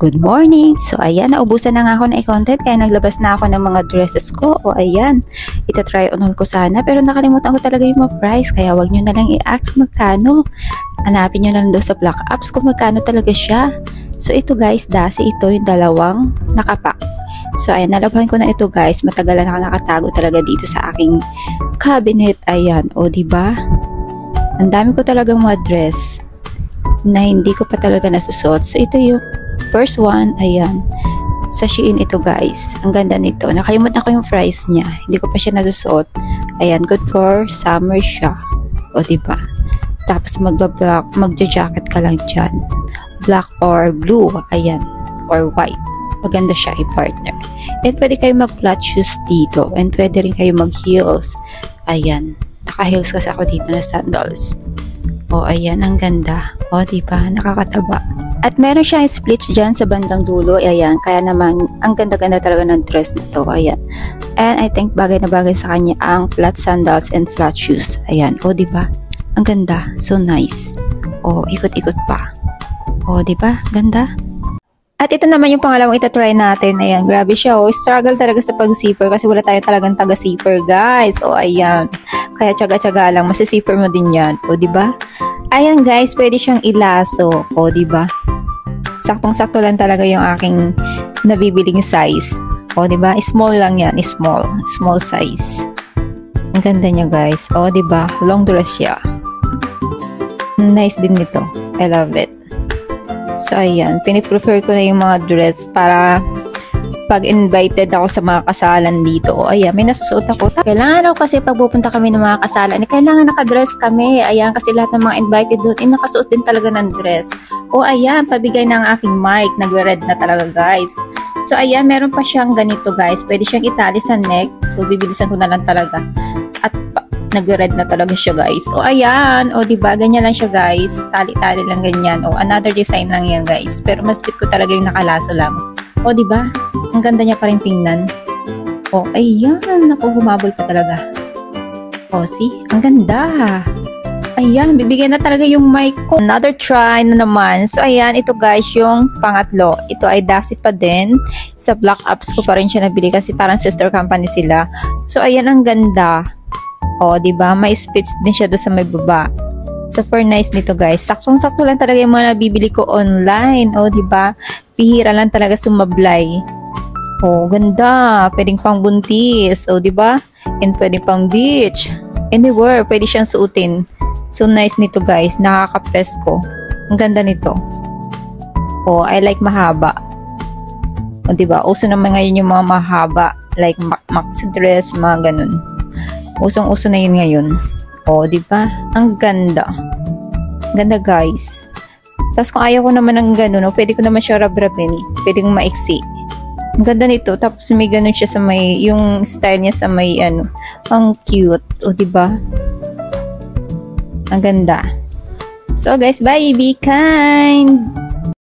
Good morning! So ayan, naubusan na nga ako ng content kaya naglabas na ako ng mga dresses ko. O ayan, ita-try on haul ko sana pero nakalimutan ko talaga yung mga price kaya wag nyo na lang i-ask kung magkano. Hanapin nyo na lang doon sa black apps kung magkano talaga siya. So ito guys, dasi ito yung dalawang nakapack. So ayan, nalabahan ko na ito guys. Matagal na ako nakatago talaga dito sa aking cabinet. Ayan, o diba? Ang dami ko talagang mga dress na hindi ko pa talaga nasusuot. So ito yung first one, ayan. Sa Shein ito guys. Ang ganda nito. Nakalimutan ko yung price niya. Hindi ko pa siya nasusuot. Ayan, good for summer siya. O diba? Tapos magja-jacket ka lang dyan. Black or blue. Ayan. Or white. Maganda siya i-partner. And pwede kayo mag-flat shoes dito. And pwede rin kayo mag-heels. Ayan. Naka-heels kasi ako dito na sandals. O ayan, ang ganda. O diba? Nakakataba. At meron siyang splits dyan sa bandang dulo. Ayan. Kaya naman, ang ganda-ganda talaga ng dress na to. Ayan. And I think bagay na bagay sa kanya ang flat sandals and flat shoes. Ayan. O diba? Ang ganda. So nice. O, ikot-ikot pa. O diba? Ganda. At ito naman yung pangalawang itatry natin. Ayan, grabe siya. Oh. Struggle talaga sa pag-zipper kasi wala tayo talagang taga-zipper, guys. O, ayan. Kaya tsaga-tsaga lang. Masisipper mo din yan. O, diba? Ayan, guys. Pwede siyang ilaso. O, diba? Saktong-sakto lang talaga yung aking nabibiling size. O, diba? Small lang yan. Small. Small size. Ang ganda niya, guys. O, diba? Long dress siya. Nice din nito. I love it. So, ayan. Piniprefer ko na yung mga dress para pag invited ako sa mga kasalan dito. O, ayan. May nasusuot ako. Kailangan ako kasi pag pupunta kami ng mga kasalan, kailangan nakadress kami. Ayan. Kasi lahat ng mga invited doon, nakasuot din talaga ng dress. O, ayan. Pabigay ng aking mic. Nag-red na talaga, guys. So, ayan. Meron pa siyang ganito, guys. Pwede siyang itali sa neck. So, bibilisan ko na lang talaga. At nag-red na talaga siya, guys. O, ayan. O, diba? Ganyan lang siya, guys. Tali-tali lang ganyan. O, another design lang yan, guys. Pero mas fit ko talaga yung nakalaso lang. O, diba? Ang ganda niya pa rin tingnan. O, ayan. Naku, humabol pa talaga. O, see? Ang ganda. Ayan. Bibigyan na talaga yung mic ko. Another try na naman. So, ayan. Ito, guys, yung pangatlo. Ito ay dasi pa din. Sa Black Apps ko pa rin siya nabili kasi parang sister company sila. So, ayan. Ang ganda. O, diba? May splits din siya doon sa may baba. Super nice nito, guys. Saksong-sakto lang talaga yung mga nabibili ko online. O, diba? Pihira lang talaga sumablay. O, ganda. Pwedeng pang buntis. O, diba? And pwedeng pang beach. Anywhere, pwede siyang suotin. So, nice nito, guys. Nakaka-presko. Ang ganda nito. O, I like mahaba. O, diba? Uso naman ngayon yung mga mahaba. Like maxi dress, mga ganun. Usong-uso na yun ngayon. O, diba? Ang ganda. Ganda, guys. Tapos kung ayaw ko naman ng ganun, pwede ko naman siya rab-rabin. Pwede kong maiksi. Ang ganda nito. Tapos may ganun siya sa may, yung style niya sa may, ano, ang cute. O, diba? Ang ganda. So, guys, bye! Be kind!